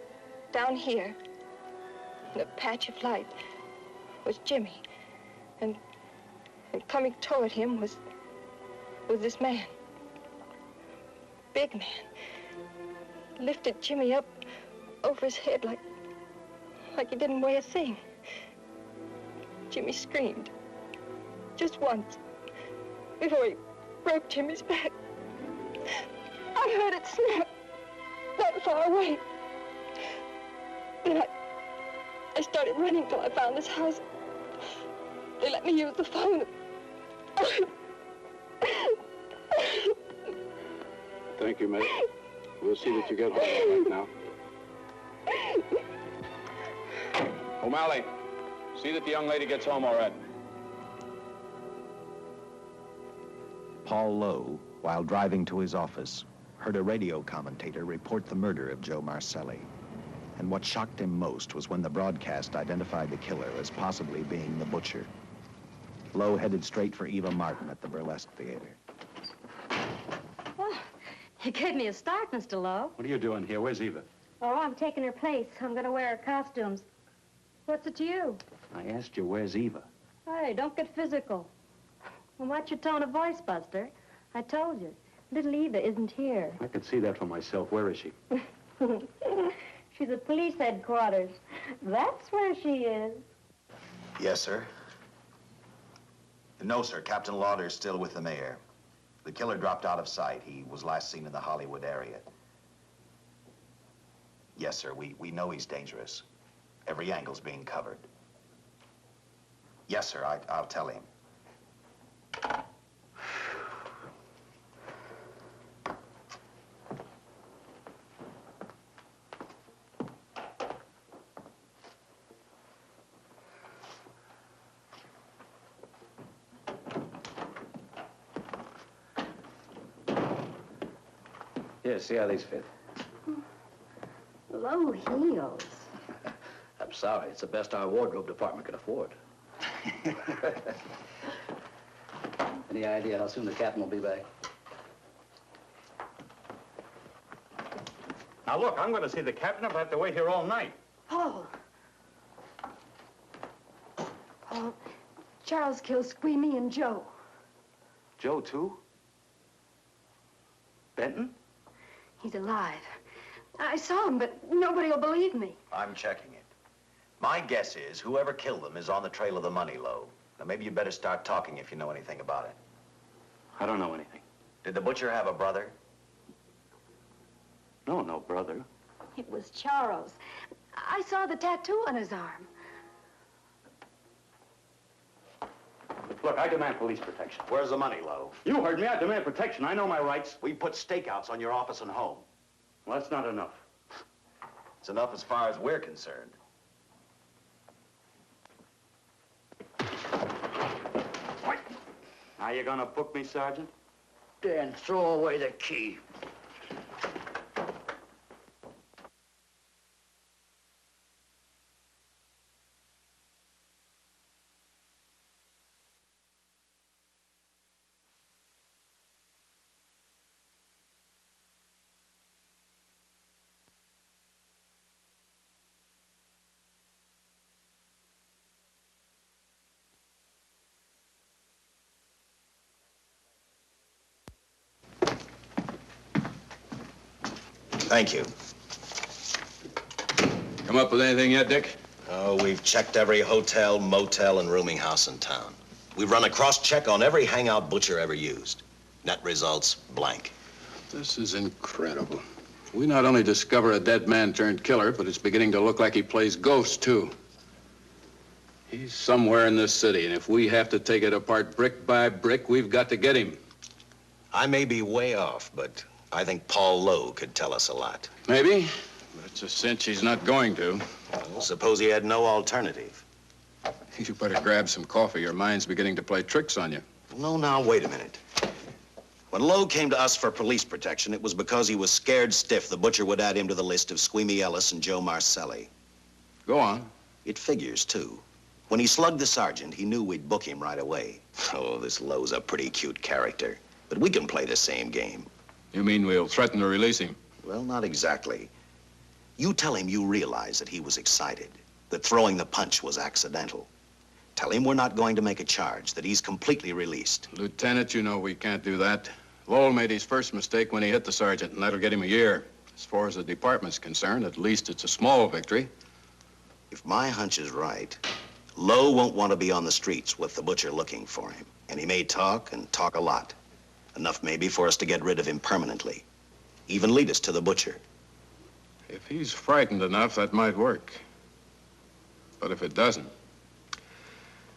Speaker 15: down here, in a patch of light, was Jimmy. And coming toward him was this man. Big man. Lifted Jimmy up over his head like he didn't weigh a thing. Jimmy screamed. Just once, before he broke Jimmy's back. I heard it snap, not far away. Then I started running till I found this house. They let me use the phone.
Speaker 11: Thank you, mate. We'll see that you get home all right now.
Speaker 5: O'Malley, see that the young lady gets home all right.
Speaker 1: Paul Lowe, while driving to his office, heard a radio commentator report the murder of Joe Marcelli. And what shocked him most was when the broadcast identified the killer as possibly being the butcher. Lowe headed straight for Eva Martin at the Burlesque Theater.
Speaker 13: Oh, you gave me a start, Mr. Lowe.
Speaker 2: What are you doing here? Where's Eva?
Speaker 13: Oh, I'm taking her place. I'm going to wear her costumes. What's it to you?
Speaker 2: I asked you, where's Eva?
Speaker 13: Hey, don't get physical. Well, watch your tone of voice, Buster. I told you. Little Eva isn't here.
Speaker 2: I could see that for myself. Where is she?
Speaker 13: She's at police headquarters. That's where she is.
Speaker 4: Yes, sir. No, sir. Captain Lauder's still with the mayor. The killer dropped out of sight. He was last seen in the Hollywood area. Yes, sir. We know he's dangerous. Every angle's being covered. Yes, sir. I'll tell him.
Speaker 14: Here, see how these fit.
Speaker 13: Low heels.
Speaker 14: I'm sorry. It's the best our wardrobe department can afford. Any idea how soon the captain will be back?
Speaker 7: Now, look, I'm going to see the captain if I have to wait here all night.
Speaker 13: Paul. Paul, Charles killed Squeamy and Joe.
Speaker 2: Joe, too? Benton?
Speaker 13: He's alive. I saw him, but nobody will believe me.
Speaker 4: I'm checking it. My guess is whoever killed them is on the trail of the money, Lowe. Now, maybe you better start talking if you know anything about it.
Speaker 2: I don't know anything.
Speaker 4: Did the butcher have a brother?
Speaker 2: No, no brother.
Speaker 13: It was Charles. I saw the tattoo on his arm.
Speaker 2: Look, I demand police protection.
Speaker 4: Where's the money, Lowe?
Speaker 2: You heard me. I demand protection. I know my rights.
Speaker 4: We put stakeouts on your office and home.
Speaker 2: Well, that's not enough.
Speaker 4: It's enough as far as we're concerned.
Speaker 2: Now you gonna book me, Sergeant?
Speaker 8: Then throw away the key.
Speaker 4: Thank you.
Speaker 5: Come up with anything yet, Dick?
Speaker 4: Oh, we've checked every hotel, motel, and rooming house in town. We've run a cross-check on every hangout Butcher ever used. Net results, blank.
Speaker 5: This is incredible. We not only discover a dead man turned killer, but it's beginning to look like he plays ghosts, too. He's somewhere in this city, and if we have to take it apart brick by brick, we've got to get him.
Speaker 4: I may be way off, but I think Paul Lowe could tell us a lot.
Speaker 5: Maybe, but it's a cinch he's not going to.
Speaker 4: Well, suppose he had no alternative.
Speaker 5: You better grab some coffee. Your mind's beginning to play tricks on you.
Speaker 4: No, now, wait a minute. When Lowe came to us for police protection, it was because he was scared stiff the Butcher would add him to the list of Squeamy Ellis and Joe Marcelli.
Speaker 5: Go on.
Speaker 4: It figures, too. When he slugged the sergeant, he knew we'd book him right away. Oh, this Lowe's a pretty cute character. But we can play the same game.
Speaker 5: You mean we'll threaten to release him?
Speaker 4: Well, not exactly. You tell him you realize that he was excited, that throwing the punch was accidental. Tell him we're not going to make a charge, that he's completely released.
Speaker 5: Lieutenant, you know we can't do that. Lowe made his first mistake when he hit the sergeant, and that'll get him a year. As far as the department's concerned, at least it's a small victory.
Speaker 4: If my hunch is right, Lowe won't want to be on the streets with the Butcher looking for him. And he may talk, and talk a lot. Enough maybe for us to get rid of him permanently. Even lead us to the Butcher.
Speaker 5: If he's frightened enough, that might work. But if it doesn't...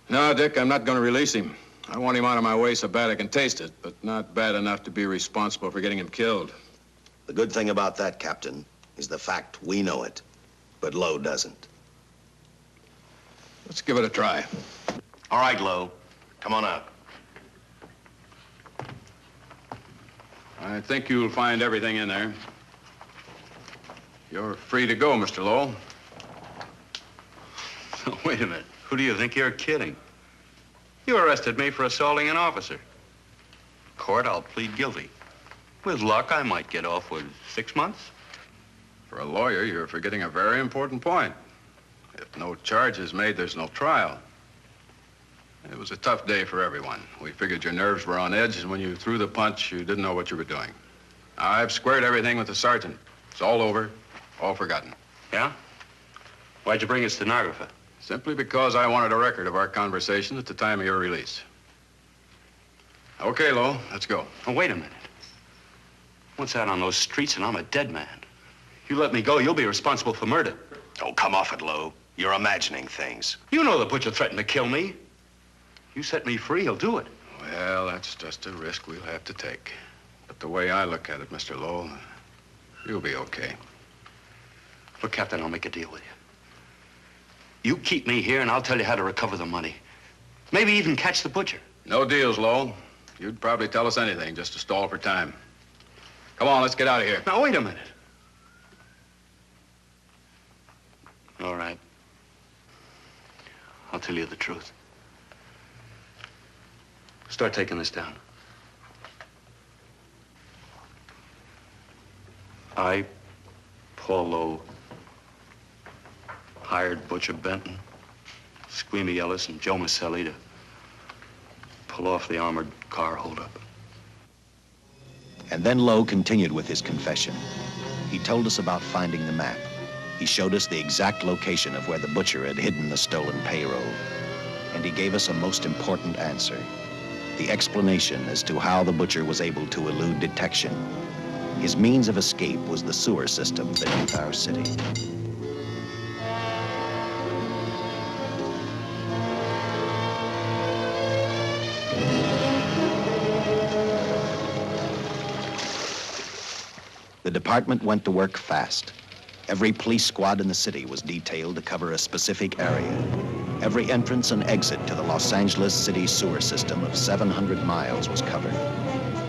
Speaker 5: No, Dick, I'm not going to release him. I want him out of my way so bad I can taste it, but not bad enough to be responsible for getting him killed.
Speaker 4: The good thing about that, Captain, is the fact we know it, but Lowe doesn't.
Speaker 5: Let's give it a try.
Speaker 4: All right, Lowe. Come on out.
Speaker 5: I think you'll find everything in there. You're free to go, Mr. Lowe.
Speaker 2: Wait a minute. Who do you think you're kidding? You arrested me for assaulting an officer. Court, I'll plead guilty. With luck, I might get off with 6 months.
Speaker 5: For a lawyer, you're forgetting a very important point. If no charge is made, there's no trial. It was a tough day for everyone. We figured your nerves were on edge, and when you threw the punch, you didn't know what you were doing. I've squared everything with the sergeant. It's all over, all forgotten.
Speaker 2: Yeah? Why'd you bring a stenographer?
Speaker 5: Simply because I wanted a record of our conversation at the time of your release. Okay, Lowe, let's go.
Speaker 2: Oh, wait a minute. Once out on those streets and I'm a dead man. You let me go, you'll be responsible for murder.
Speaker 4: Oh, come off it, Lowe. You're imagining things.
Speaker 2: You know the Butcher threatened to kill me. You set me free, he'll do it.
Speaker 5: Well, that's just a risk we'll have to take. But the way I look at it, Mr. Lowe, you'll be okay.
Speaker 2: Look, Captain, I'll make a deal with you. You keep me here, and I'll tell you how to recover the money. Maybe even catch the Butcher.
Speaker 5: No deals, Lowe. You'd probably tell us anything just to stall for time. Come on, let's get out of here.
Speaker 2: Now, wait a minute. All right. I'll tell you the truth. Start taking this down. I, Paul Lowe, hired Butcher Benton, Squeamy Ellis, and Joe Marcelli to pull off the armored car holdup.
Speaker 1: And then Lowe continued with his confession. He told us about finding the map. He showed us the exact location of where the Butcher had hidden the stolen payroll. And he gave us a most important answer. The explanation as to how the Butcher was able to elude detection. His means of escape was the sewer system beneath our city. The department went to work fast. Every police squad in the city was detailed to cover a specific area. Every entrance and exit to the Los Angeles city sewer system of 700 miles was covered.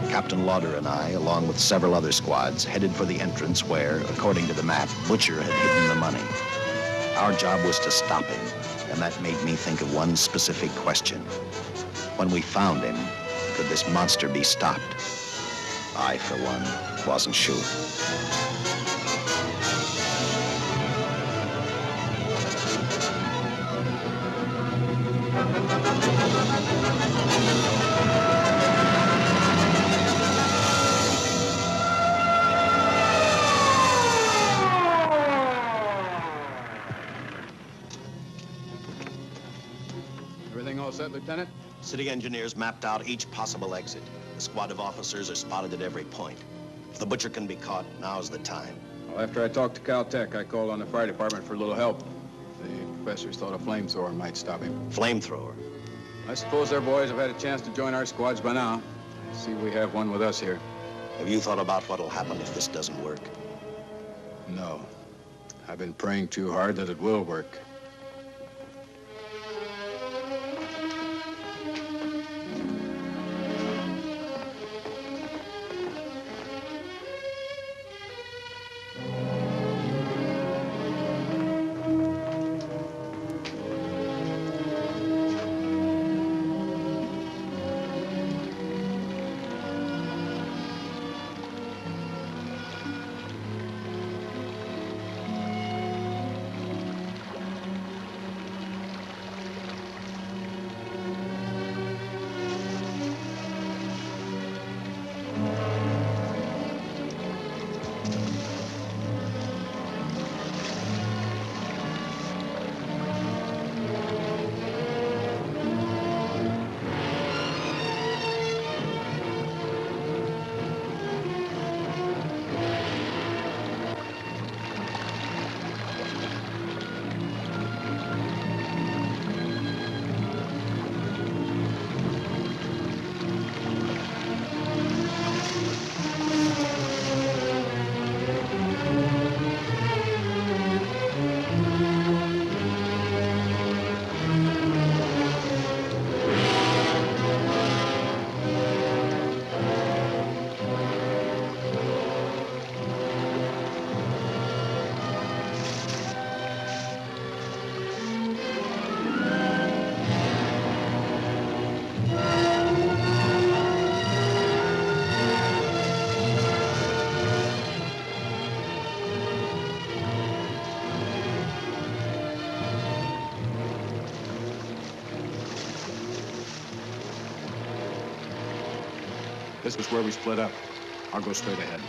Speaker 1: Captain Lauder and I, along with several other squads, headed for the entrance where, according to the map, Butcher had hidden the money. Our job was to stop him, and that made me think of one specific question. When we found him, could this monster be stopped? I, for one, wasn't sure.
Speaker 5: Everything all set, Lieutenant?
Speaker 4: City engineers mapped out each possible exit. The squad of officers are spotted at every point. If the Butcher can be caught, now's the time.
Speaker 5: Well, after I talked to Caltech, I called on the fire department for a little help. The professors thought a flamethrower might stop him.
Speaker 4: Flamethrower?
Speaker 5: I suppose their boys have had a chance to join our squads by now. I see we have one with us here.
Speaker 4: Have you thought about what'll happen if this doesn't work?
Speaker 5: No. I've been praying too hard that it will work. This is where we split up. I'll go straight ahead.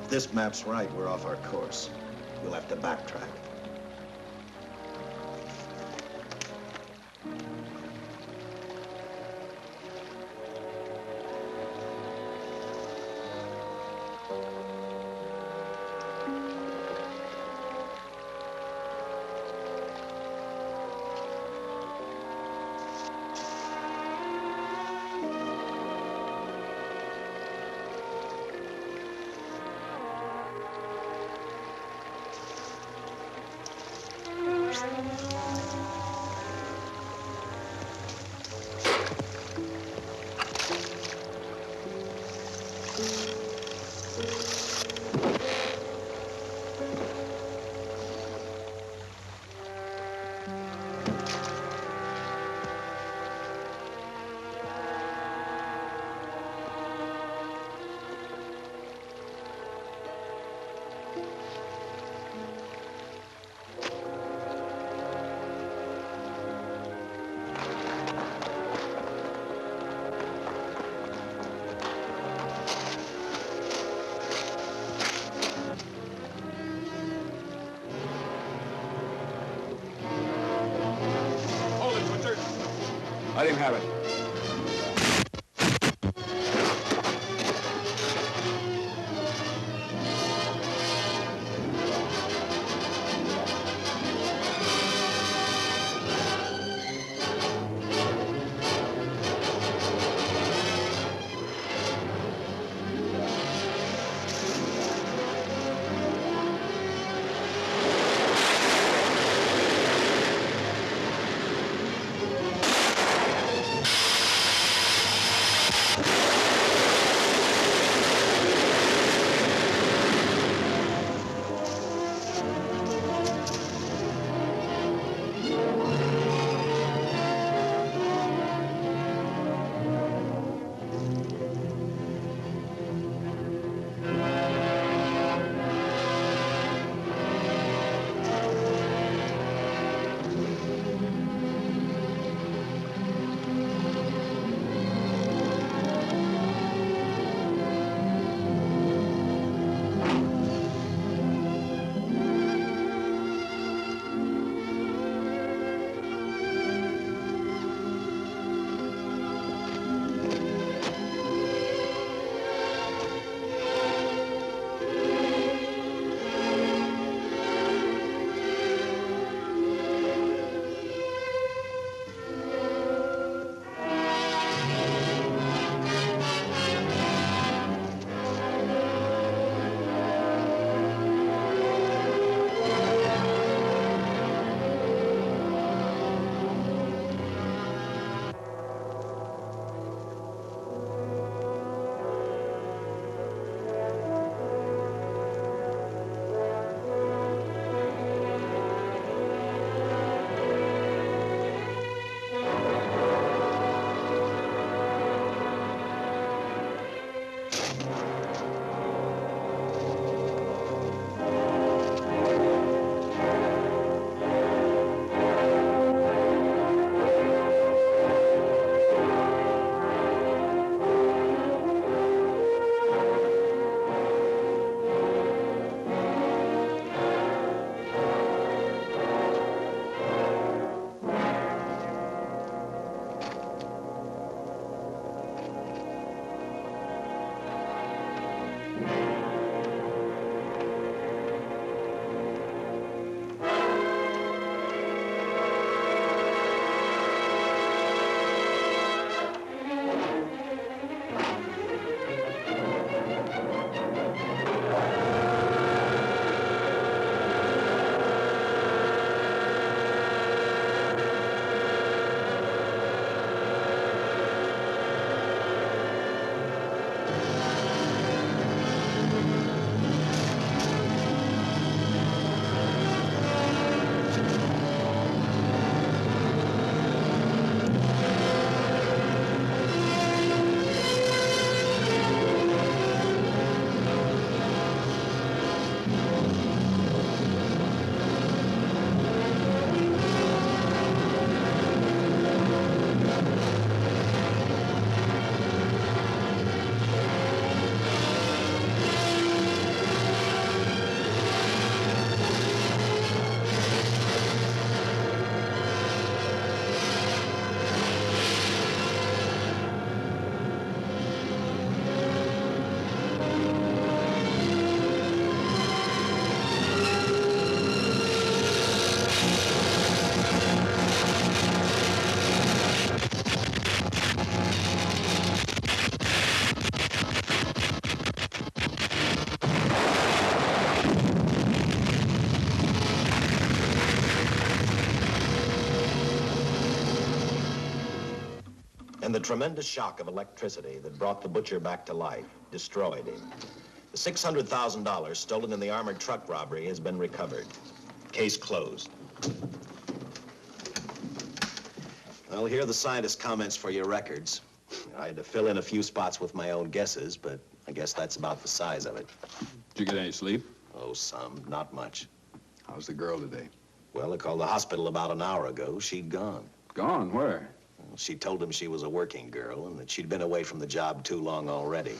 Speaker 4: If this map's right, we're off our course. We'll have to backtrack.
Speaker 5: Let him have it.
Speaker 4: And the tremendous shock of electricity that brought the butcher back to life destroyed him. The $600,000 stolen in the armored truck robbery has been recovered. Case closed. Well, here are the scientist's comments for your records. I had to fill in a few spots with my own guesses, but I guess that's about the size of it.
Speaker 5: Did you get any sleep?
Speaker 4: Oh, some. Not much.
Speaker 5: How's the girl today?
Speaker 4: Well, I called the hospital about an hour ago. She'd gone.
Speaker 5: Gone? Where?
Speaker 4: Well, she told him she was a working girl and that she'd been away from the job too long already.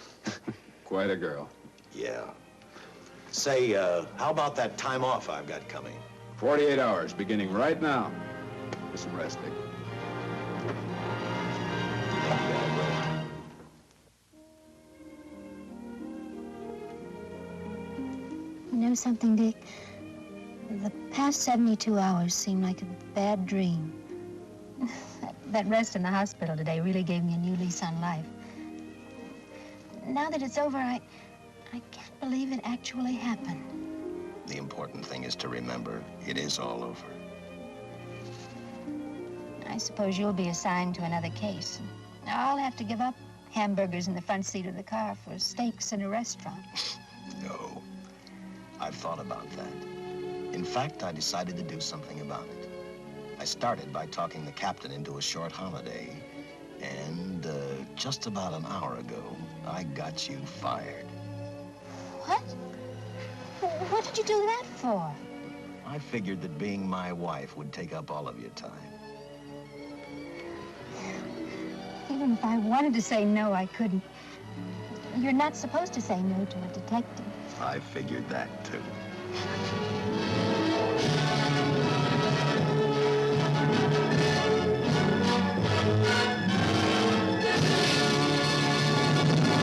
Speaker 5: Quite a girl.
Speaker 4: Yeah. Say, how about that time off I've got coming?
Speaker 5: 48 hours, beginning right now. Get some rest, Dick.
Speaker 6: know something, Dick? The past 72 hours seem like a bad dream. That rest in the hospital today really gave me a new lease on life. Now that it's over, I can't believe it actually happened.
Speaker 4: The important thing is to remember it is all over.
Speaker 6: I suppose you'll be assigned to another case. I'll have to give up hamburgers in the front seat of the car for steaks in a restaurant.
Speaker 4: No, I've thought about that. In fact, I decided to do something about it. I started by talking the captain into a short holiday, and just about an hour ago, I got you fired.
Speaker 6: What? What did you do that for?
Speaker 4: I figured that being my wife would take up all of your time.
Speaker 6: Even if I wanted to say no, I couldn't. You're not supposed to say no to a detective.
Speaker 4: I figured that, too.